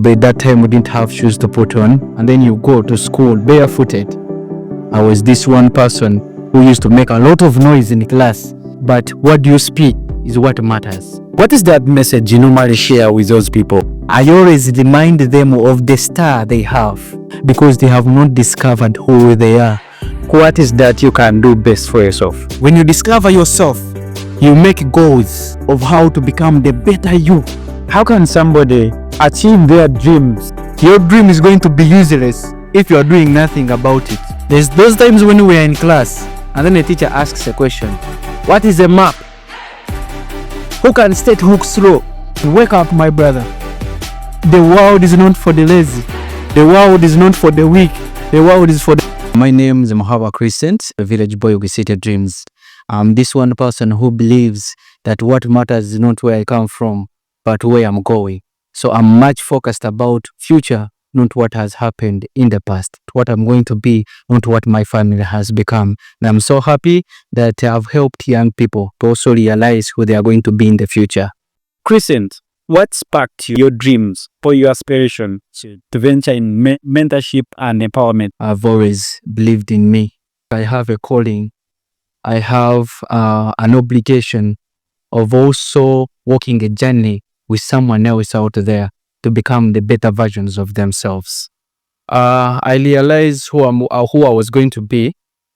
But that time we didn't have shoes to put on, and then you go to school barefooted. I was this one person who used to make a lot of noise in class, but what you speak is what matters. What is that message you normally share with those people? I always remind them of the star they have, because they have not discovered who they are. What is that you can do best for yourself? When you discover yourself, you make goals of how to become the better you. How can somebody achieve their dreams? Your dream is going to be useless if you are doing nothing about it. There's those times when we are in class and then a teacher asks a question. What is a map? Who can state hooks through? Wake up, my brother. The world is not for the lazy. The world is not for the weak. The world is for the... My name is Mahaba Crescent, a village boy with city dreams. I'm this one person who believes that what matters is not where I come from, but where I'm going. So I'm much focused about future, not what has happened in the past, what I'm going to be, not what my family has become. And I'm so happy that I've helped young people to also realize who they are going to be in the future. Crescent, what sparked your dreams for your aspiration to venture in mentorship and empowerment? I've always believed in me. I have a calling. I have an obligation of also walking a journey with someone else out there to become the better versions of themselves. I realized who I was going to be.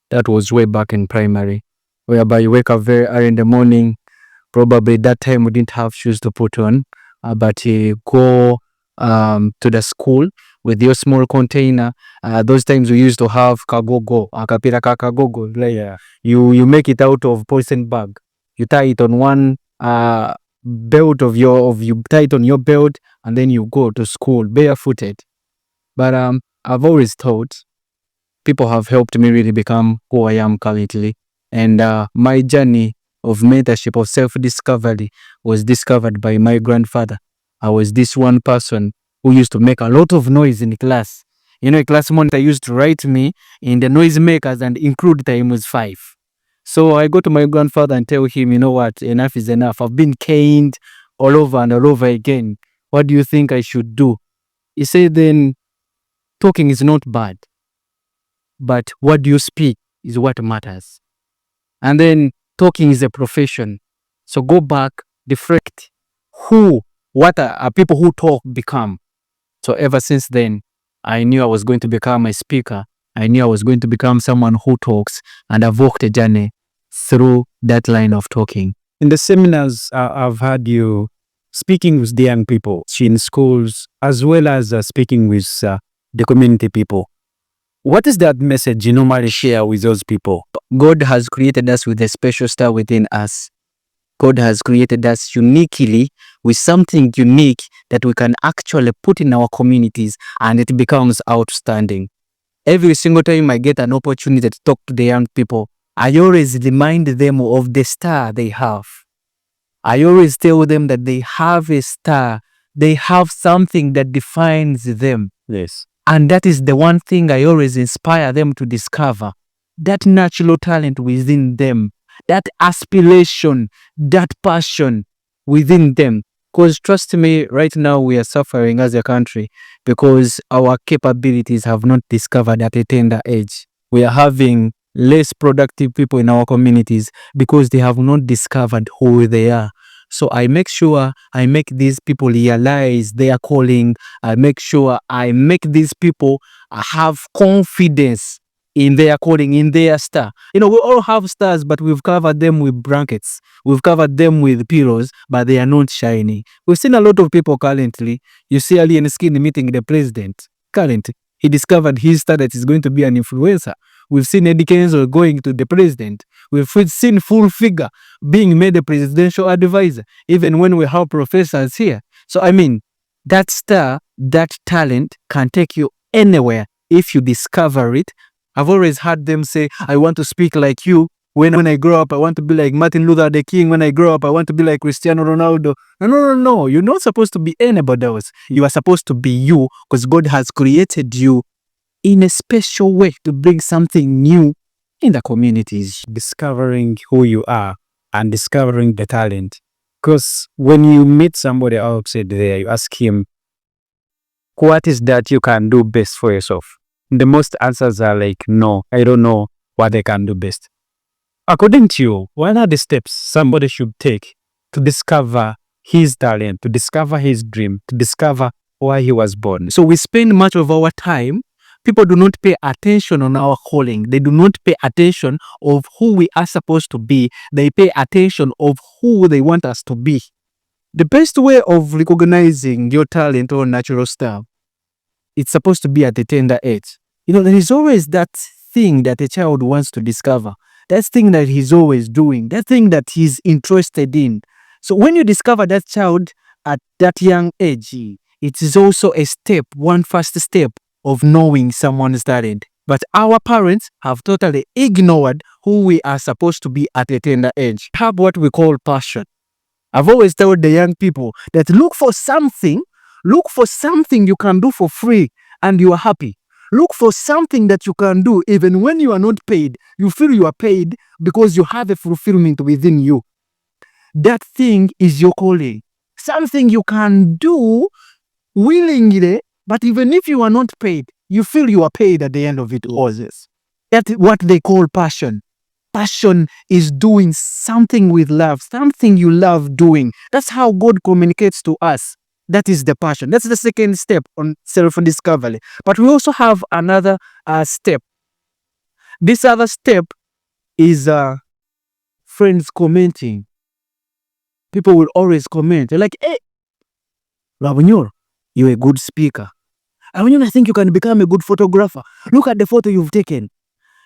That was way back in primary, whereby you wake up very early in the morning. Probably that time we didn't have shoes to put on, but you go to the school with your small container. Those times we used to have kagogo, akapira kagogo. Like, you make it out of polythene bag. You tie it on one belt you tie it on your belt, and then you go to school barefooted. But I've always thought people have helped me really become who I am currently, and my journey of mentorship, of self-discovery, was discovered by my grandfather. I was this one person who used to make a lot of noise in class. You know, a class monitor used to write me in the noisemakers and include time was 5. So I go to my grandfather and tell him, you know what, enough is enough. I've been caned all over and all over again. What do you think I should do? He said, then talking is not bad, but what you speak is what matters. And then talking is a profession. So go back, reflect what are people who talk become. So ever since then, I knew I was going to become a speaker. I knew I was going to become someone who talks, and I've walked a journey through that line of talking. In the seminars, I've had you speaking with the young people in schools, as well as speaking with the community people. What is that message you normally share with those people? God has created us with a special star within us. God has created us uniquely with something unique that we can actually put in our communities, and it becomes outstanding. Every single time I get an opportunity to talk to the young people, I always remind them of the star they have. I always tell them that they have a star. They have something that defines them. Yes. And that is the one thing I always inspire them to discover. That natural talent within them. That aspiration, that passion within them. Because trust me, right now we are suffering as a country because our capabilities have not discovered at a tender age. We are having less productive people in our communities because they have not discovered who they are. So I make sure I make these people realize their calling. I make sure I make these people have confidence in their calling, in their star. You know, we all have stars, but we've covered them with blankets. We've covered them with pillows, but they are not shiny. We've seen a lot of people currently. You see Alien Skin meeting the president. Currently, he discovered his star that is going to be an influencer. We've seen Eddie Kenzo going to the president. We've seen Full Figure being made a presidential advisor, even when we have professors here. So, I mean, that star, that talent can take you anywhere if you discover it. I've always heard them say, I want to speak like you. When I grow up, I want to be like Martin Luther King. When I grow up, I want to be like Cristiano Ronaldo. No. You're not supposed to be anybody else. You are supposed to be you, because God has created you in a special way to bring something new in the communities. Discovering who you are and discovering the talent. Because when you meet somebody outside there, you ask him, what is that you can do best for yourself? The most answers are like, no, I don't know what I can do best. According to you, what are the steps somebody should take to discover his talent, to discover his dream, to discover why he was born? So we spend much of our time, people do not pay attention on our calling. They do not pay attention of who we are supposed to be. They pay attention of who they want us to be. The best way of recognizing your talent or natural stuff, it's supposed to be at a tender age. There is always that thing that a child wants to discover. That thing that he's always doing, that thing that he's interested in. So when you discover that child at that young age, it is also a step, one first step of knowing someone's talent. But our parents have totally ignored who we are supposed to be at a tender age. Have what we call passion. I've always told the young people that look for something you can do for free and you are happy. Look for something that you can do even when you are not paid. You feel you are paid because you have a fulfillment within you. That thing is your calling. Something you can do willingly, but even if you are not paid, you feel you are paid at the end of it all. That's what they call passion. Passion is doing something with love, something you love doing. That's how God communicates to us. That is the passion. That's the second step on self-discovery. But we also have another step. This other step is friends commenting. People will always comment. They're like, hey, Ravunyor, you're a good speaker. Ravunyor, I think you can become a good photographer. Look at the photo you've taken.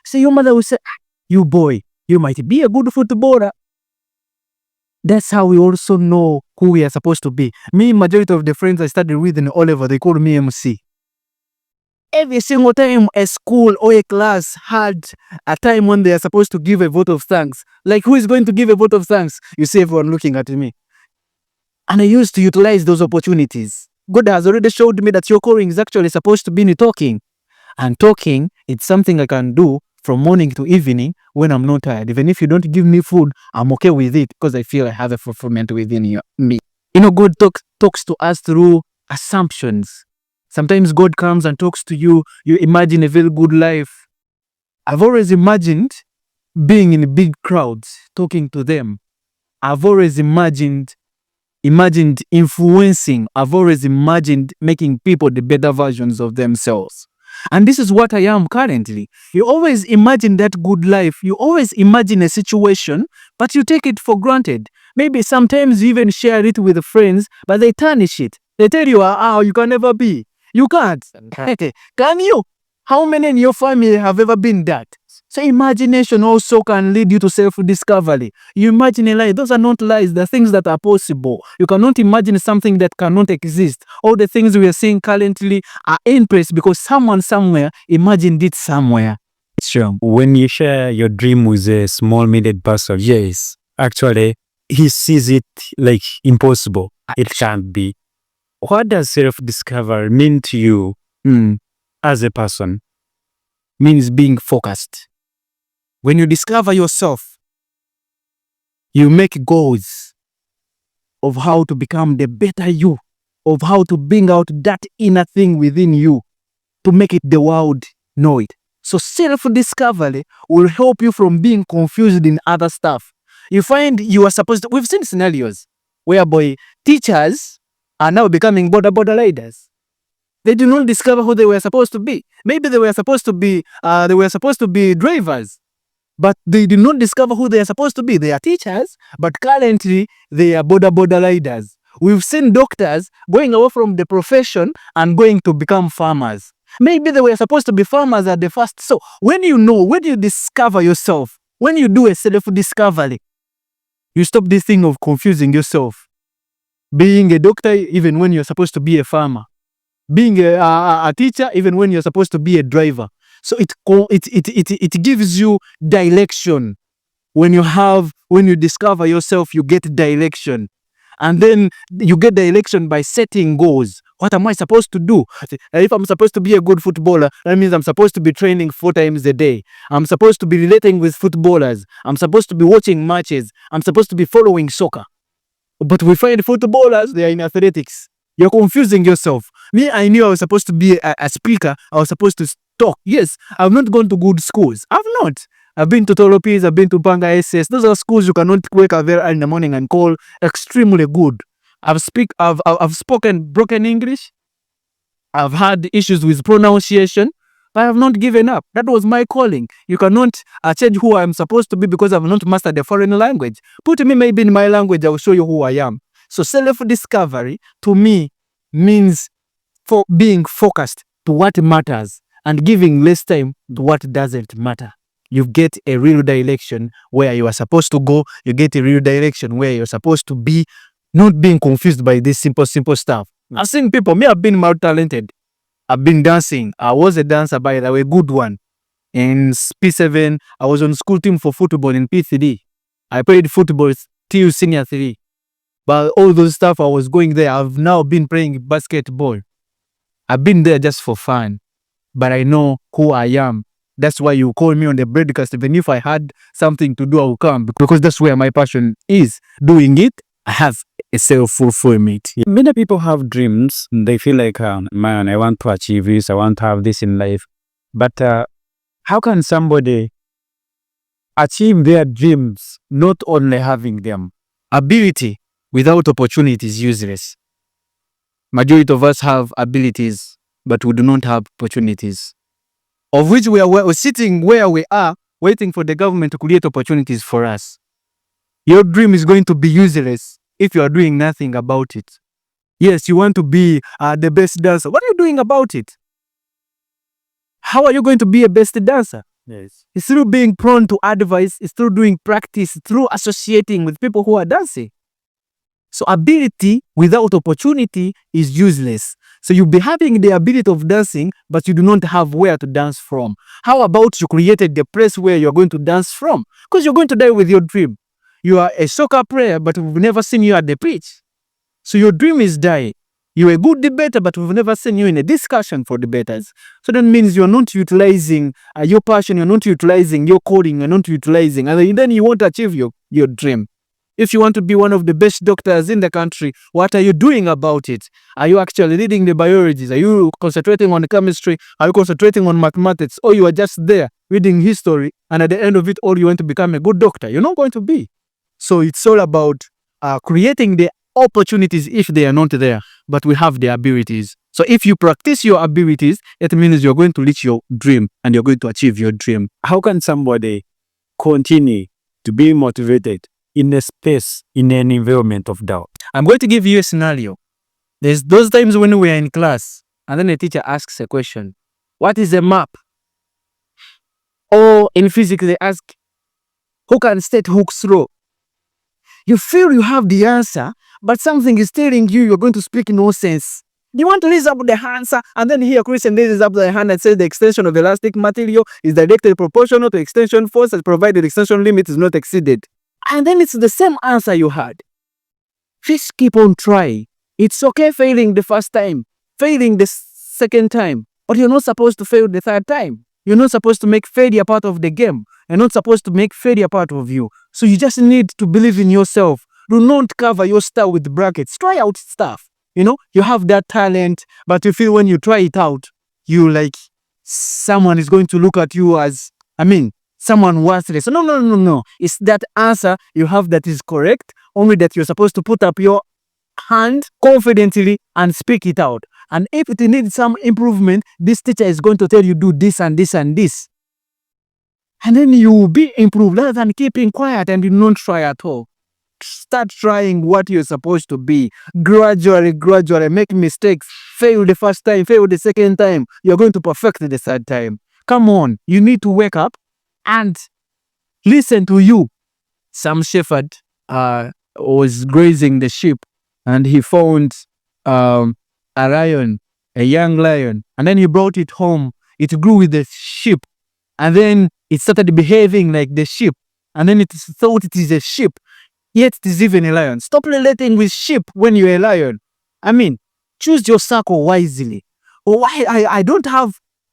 So your mother will say, you boy, you might be a good footballer. That's how we also know who we are supposed to be. Me, majority of the friends I studied with in Oliver, they call me MC. Every single time a school or a class had a time when they are supposed to give a vote of thanks. Like, who is going to give a vote of thanks? You see everyone looking at me. And I used to utilize those opportunities. God has already showed me that your calling is actually supposed to be in talking. And talking, it's something I can do from morning to evening when I'm not tired. Even if you don't give me food, I'm okay with it because I feel I have a fulfillment within me. God talks to us through assumptions. Sometimes God comes and talks to you. You imagine a very good life. I've always imagined being in big crowds, talking to them. I've always imagined influencing. I've always imagined making people the better versions of themselves. And this is what I am currently. You always imagine that good life. You always imagine a situation, but you take it for granted. Maybe sometimes you even share it with friends, but they tarnish it. They tell you, you can never be. You can't. Can you? How many in your family have ever been that? So imagination also can lead you to self-discovery. You imagine a lie. Those are not lies. They're things that are possible. You cannot imagine something that cannot exist. All the things we are seeing currently are in place because someone somewhere imagined it somewhere. Sure. When you share your dream with a small-minded person, yes, actually, he sees it like impossible. It can't be. What does self-discovery mean to you as a person? Means being focused. When you discover yourself, you make goals of how to become the better you, of how to bring out that inner thing within you to make it the world know it. So self-discovery will help you from being confused in other stuff. You find you are supposed to, we've seen scenarios whereby teachers are now becoming border leaders. They do not discover who they were supposed to be. Maybe they were supposed to be drivers, but they did not discover who they are supposed to be. They are teachers, but currently they are border leaders. We've seen doctors going away from the profession and going to become farmers. Maybe they were supposed to be farmers at the first. So when you discover yourself, when you do a self-discovery, you stop this thing of confusing yourself. Being a doctor even when you're supposed to be a farmer. Being a teacher even when you're supposed to be a driver. So it gives you direction. When you discover yourself, you get direction. And then you get direction by setting goals. What am I supposed to do? If I'm supposed to be a good footballer, that means I'm supposed to be training 4 times a day. I'm supposed to be relating with footballers. I'm supposed to be watching matches. I'm supposed to be following soccer. But we find footballers, they are in athletics. You're confusing yourself. Me, I knew I was supposed to be a speaker. I was supposed to talk. Yes, I've not gone to good schools. I've not. I've been to Toropis, I've been to Banga SS. Those are schools you cannot wake up very early in the morning and call extremely good. I've spoken broken English. I've had issues with pronunciation, but I have not given up. That was my calling. You cannot change who I'm supposed to be because I've not mastered a foreign language. Put me maybe in my language, I will show you who I am. So self-discovery to me means for being focused to what matters and giving less time to what doesn't matter. You get a real direction where you are supposed to go. You get a real direction where you're supposed to be, not being confused by this simple stuff. I've seen people, me, I've been multi-talented. I've been dancing. I was a dancer, by the way, a good one. In P7, I was on school team for football in P3. I played football till senior 3. But all those stuff, I was going there. I've now been playing basketball. I've been there just for fun. But I know who I am. That's why you call me on the broadcast. Even if I had something to do, I will come. Because that's where my passion is. Doing it, I have a self-fulfillment. Many people have dreams. They feel like, man, I want to achieve this. I want to have this in life. But how can somebody achieve their dreams not only having them? Ability without opportunity is useless. Majority of us have abilities, but we do not have opportunities. Of which we're sitting where we are, waiting for the government to create opportunities for us. Your dream is going to be useless if you are doing nothing about it. Yes, you want to be the best dancer. What are you doing about it? How are you going to be a best dancer? Yes. It's through being prone to advice. It's through doing practice, through associating with people who are dancing. So ability without opportunity is useless. So you'll be having the ability of dancing, but you do not have where to dance from. How about you created the place where you're going to dance from? Because you're going to die with your dream. You are a soccer player, but we've never seen you at the pitch. So your dream is dying. You're a good debater, but we've never seen you in a discussion for debaters. So that means you're not utilizing your passion, you're not utilizing your coding, you're not utilizing, and then you won't achieve your dream. If you want to be one of the best doctors in the country, what are you doing about it? Are you actually reading the biologies? Are you concentrating on chemistry? Are you concentrating on mathematics? Or you are just there reading history, and at the end of it all, you want to become a good doctor? You're not going to be. So it's all about creating the opportunities if they are not there, but we have the abilities. So if you practice your abilities, it means you're going to reach your dream and you're going to achieve your dream. How can somebody continue to be motivated in a space, in an environment of doubt? I'm going to give you a scenario. There's those times when we are in class and then a teacher asks a question. What is a map? Or in physics, they ask, who can state Hooke's law? You feel you have the answer, but something is telling you you're going to speak nonsense. You want to raise up the answer, and then here Christian raises up the hand and says the extension of elastic material is directly proportional to extension force as provided extension limit is not exceeded. And then it's the same answer you had. Just keep on trying. It's okay failing the first time, failing the second time, but you're not supposed to fail the third time. You're not supposed to make failure part of the game. You're not supposed to make failure part of you. So you just need to believe in yourself. Do not cover your star with brackets. Try out stuff. You know, you have that talent, but you feel when you try it out, you like someone is going to look at you as, someone worthless. No. It's that answer you have that is correct, only that you're supposed to put up your hand confidently and speak it out. And if it needs some improvement, this teacher is going to tell you do this and this and this. And then you will be improved rather than keeping quiet and you don't try at all. Start trying what you're supposed to be. Gradually, make mistakes. Fail the first time, fail the second time. You're going to perfect the third time. Come on, you need to wake up and listen to you. Some shepherd was grazing the sheep and he found a lion, a young lion, and then he brought it home. It grew with the sheep, and then it started behaving like the sheep, and then it thought it is a sheep, yet it is even a lion. Stop relating with sheep when you're a lion. Choose your circle wisely. Why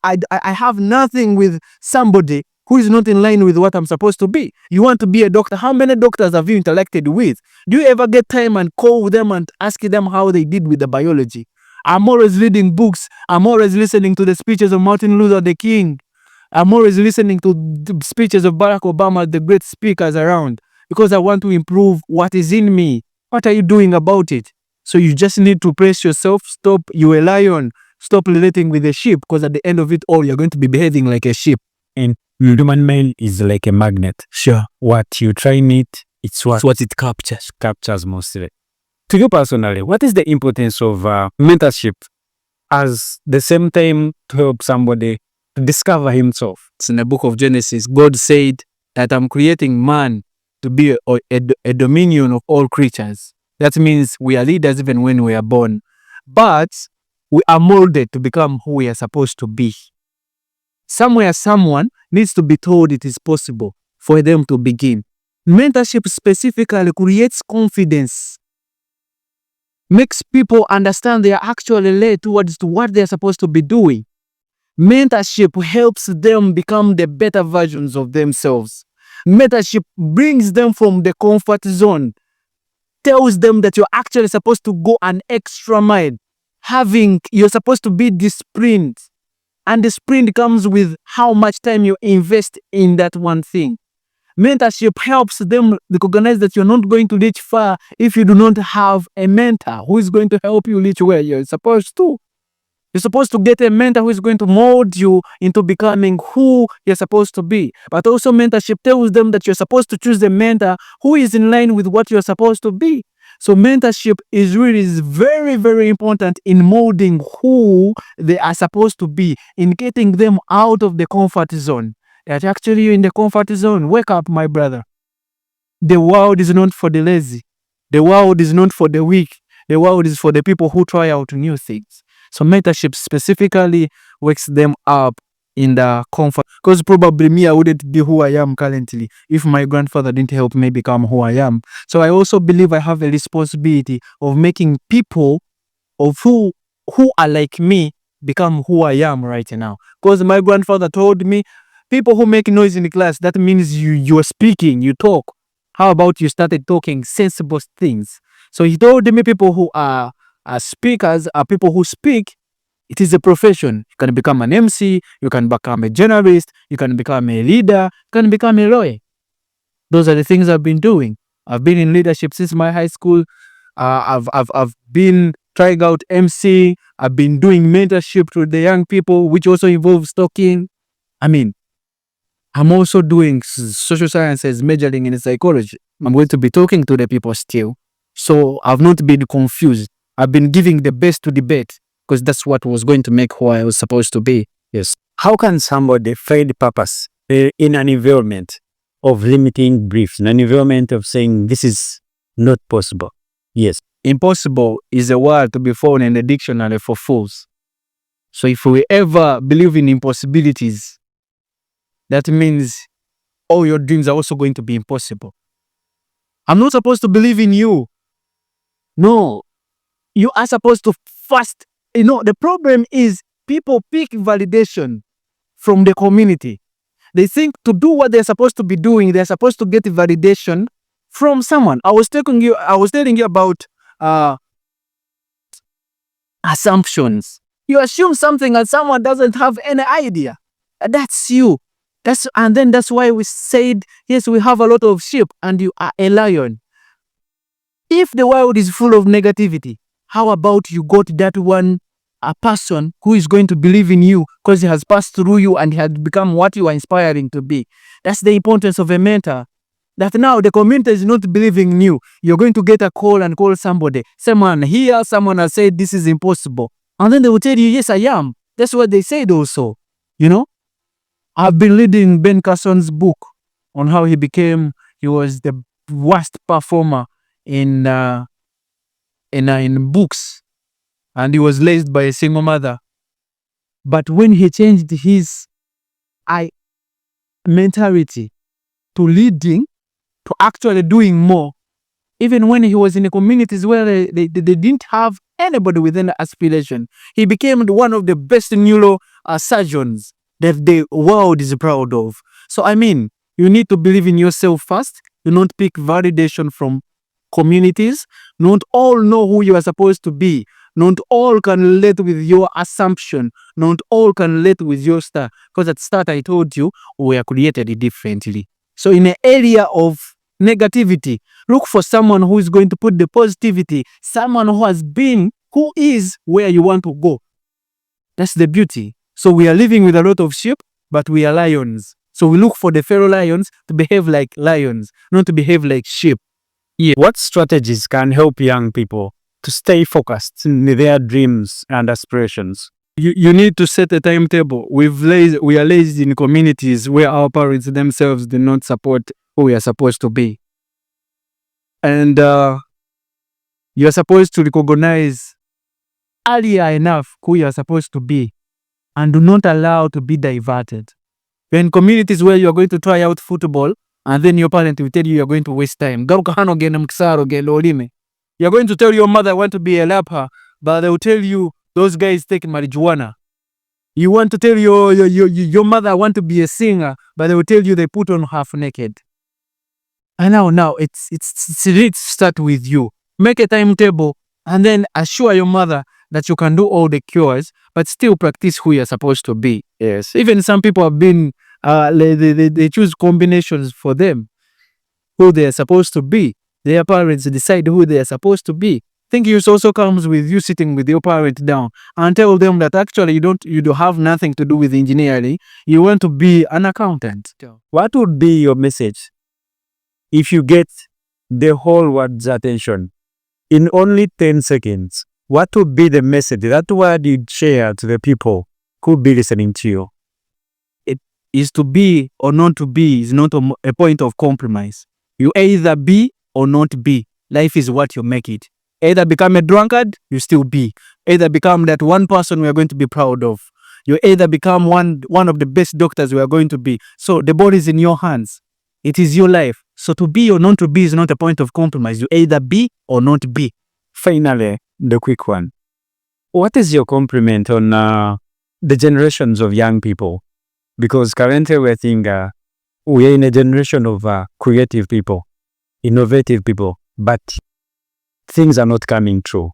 I have nothing with somebody who is not in line with what I'm supposed to be. You want to be a doctor. How many doctors have you interacted with? Do you ever get time and call them and ask them how they did with the biology? I'm always reading books. I'm always listening to the speeches of Martin Luther King. I'm always listening to the speeches of Barack Obama, the great speakers around, because I want to improve what is in me. What are you doing about it? So you just need to brace yourself. Stop. You're a lion. Stop relating with a sheep, because at the end of it all, you're going to be behaving like a sheep. And human mind is like a magnet. Sure. What you try it, it's what it captures. Captures mostly. To you personally, what is the importance of mentorship as the same time to help somebody to discover himself? It's in the book of Genesis. God said that I'm creating man to be a dominion of all creatures. That means we are leaders even when we are born. But we are molded to become who we are supposed to be. Somewhere someone needs to be told it is possible for them to begin. Mentorship specifically creates confidence, makes people understand they are actually led towards to what they are supposed to be doing. Mentorship helps them become the better versions of themselves. Mentorship brings them from the comfort zone, tells them that you're actually supposed to go an extra mile. You're supposed to be disciplined. And the sprint comes with how much time you invest in that one thing. Mentorship helps them recognize that you're not going to reach far if you do not have a mentor who is going to help you reach where you're supposed to. You're supposed to get a mentor who is going to mold you into becoming who you're supposed to be. But also mentorship tells them that you're supposed to choose a mentor who is in line with what you're supposed to be. So mentorship is very, very important in molding who they are supposed to be, in getting them out of the comfort zone. That actually you're in the comfort zone. Wake up, my brother. The world is not for the lazy. The world is not for the weak. The world is for the people who try out new things. So mentorship specifically wakes them up in the comfort. Because probably me, I wouldn't be who I am currently if my grandfather didn't help me become who I am. So I also believe I have a responsibility of making people of who are like me become who I am right now. Because my grandfather told me, people who make noise in the class, that means you're speaking, you talk. How about you started talking sensible things? So he told me people who are speakers are people who speak. It is a profession. You can become an MC, you can become a journalist, you can become a leader, you can become a lawyer. Those are the things I've been doing. I've been in leadership since my high school. I've been trying out MC. I've been doing mentorship to the young people, which also involves talking. I'm also doing social sciences, majoring in psychology. I'm going to be talking to the people still. So I've not been confused. I've been giving the best to debate, because that's what was going to make who I was supposed to be. Yes. How can somebody find purpose in an environment of limiting beliefs, in an environment of saying this is not possible? Yes. Impossible is a word to be found in the dictionary for fools. So if we ever believe in impossibilities, that means all your dreams are also going to be impossible. I'm not supposed to believe in you. No. You are supposed to first. The problem is people pick validation from the community. They think to do what they're supposed to be doing, they're supposed to get validation from someone. I was telling you about assumptions. You assume something and someone doesn't have any idea. That's you. And then that's why we said, yes, we have a lot of sheep and you are a lion. If the world is full of negativity, how about you got that one a person who is going to believe in you because he has passed through you and he has become what you are inspiring to be. That's the importance of a mentor. That now the community is not believing in you. You're going to get a call and call somebody. Someone has said this is impossible. And then they will tell you, yes, I am. That's what they said also. I've been reading Ben Carson's book on how he was the worst performer in books, and he was raised by a single mother. But when he changed his mentality to leading, to actually doing more, even when he was in the communities where they didn't have anybody with an aspiration, he became one of the best neurosurgeons that the world is proud of. So you need to believe in yourself first. Do not pick validation from communities. Not all know who you are supposed to be. Not all can relate with your assumption. Not all can relate with your start. Because at start I told you we are created differently. So in an area of negativity, look for someone who is going to put the positivity, someone who has been, who is where you want to go. That's the beauty. So we are living with a lot of sheep, but we are lions. So we look for the fellow lions to behave like lions, not to behave like sheep. Yeah. What strategies can help young people to stay focused in their dreams and aspirations? You need to set a timetable. We are raised in communities where our parents themselves do not support who we are supposed to be. And you are supposed to recognize earlier enough who you are supposed to be and do not allow to be diverted. You're in communities where you are going to try out football and then your parent will tell you are going to waste time. You're going to tell your mother I want to be a rapper, but they will tell you those guys take marijuana. You want to tell your mother I want to be a singer, but they will tell you they put on half naked. And now it's need to start with you. Make a timetable and then assure your mother that you can do all the cures, but still practice who you're supposed to be. Yes. Even some people have been, they choose combinations for them, who they are supposed to be. Their parents decide who they are supposed to be. Think it also comes with you sitting with your parent down and tell them that actually you don't have nothing to do with engineering. You want to be an accountant. What would be your message if you get the whole world's attention in only 10 seconds? What would be the message, that word you'd share to the people who would be listening to you? It is to be or not to be is not a point of compromise. You either be or not be. Life is what you make it. Either become a drunkard, you still be. Either become that one person we are going to be proud of. You either become one of the best doctors we are going to be. So the ball is in your hands. It is your life. So to be or not to be is not a point of compromise. You either be or not be. Finally, the quick one. What is your compliment on the generations of young people? Because currently we are in a generation of creative people, innovative people, but things are not coming true.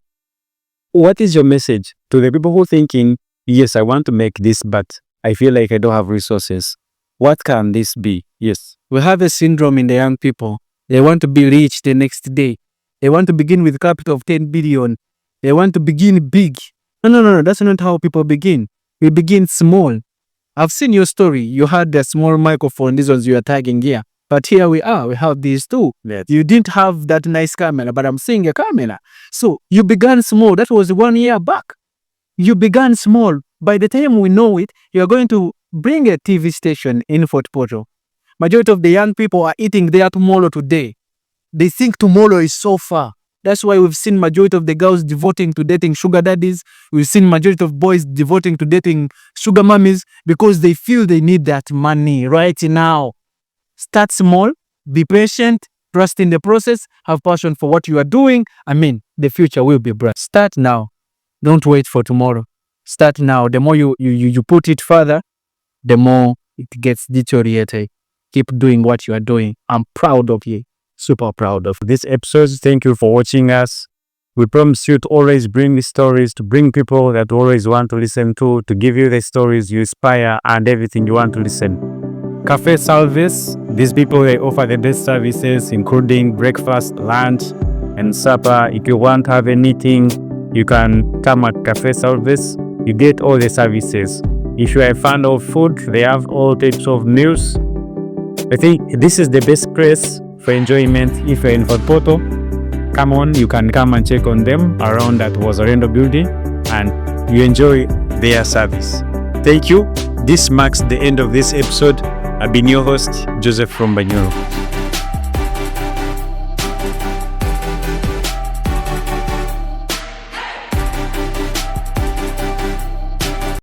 What is your message to the people who are thinking, yes, I want to make this, but I feel like I don't have resources? What can this be? Yes. We have a syndrome in the young people. They want to be rich the next day. They want to begin with capital of 10 billion. They want to begin big. No. That's not how people begin. We begin small. I've seen your story. You had a small microphone. These ones you are tagging here. But here we are. We have these two. Yes. You didn't have that nice camera, but I'm seeing a camera. So you began small. That was 1 year back. You began small. By the time we know it, you're going to bring a TV station in Fort Portal. Majority of the young people are eating their tomorrow today. They think tomorrow is so far. That's why we've seen majority of the girls devoting to dating sugar daddies. We've seen majority of boys devoting to dating sugar mummies because they feel they need that money right now. Start small, be patient, trust in the process, have passion for what you are doing. The future will be bright. Start now. Don't wait for tomorrow. Start now. The more you put it further, the more it gets deteriorated. Keep doing what you are doing. I'm proud of you. Super proud of this episode. Thank you for watching us. We promise you to always bring the stories, to bring people that always want to listen to give you the stories you inspire and everything you want to listen. Cafe Service, these people, they offer the best services, including breakfast, lunch, and supper. If you want to have anything, you can come at Cafe Service. You get all the services. If you are a fan of food, they have all types of meals. I think this is the best place for enjoyment. If you're in Fort Portal, come on, you can come and check on them around that Wazarendo building and you enjoy their service. Thank you. This marks the end of this episode. I've been your host, Joseph from Banyoro.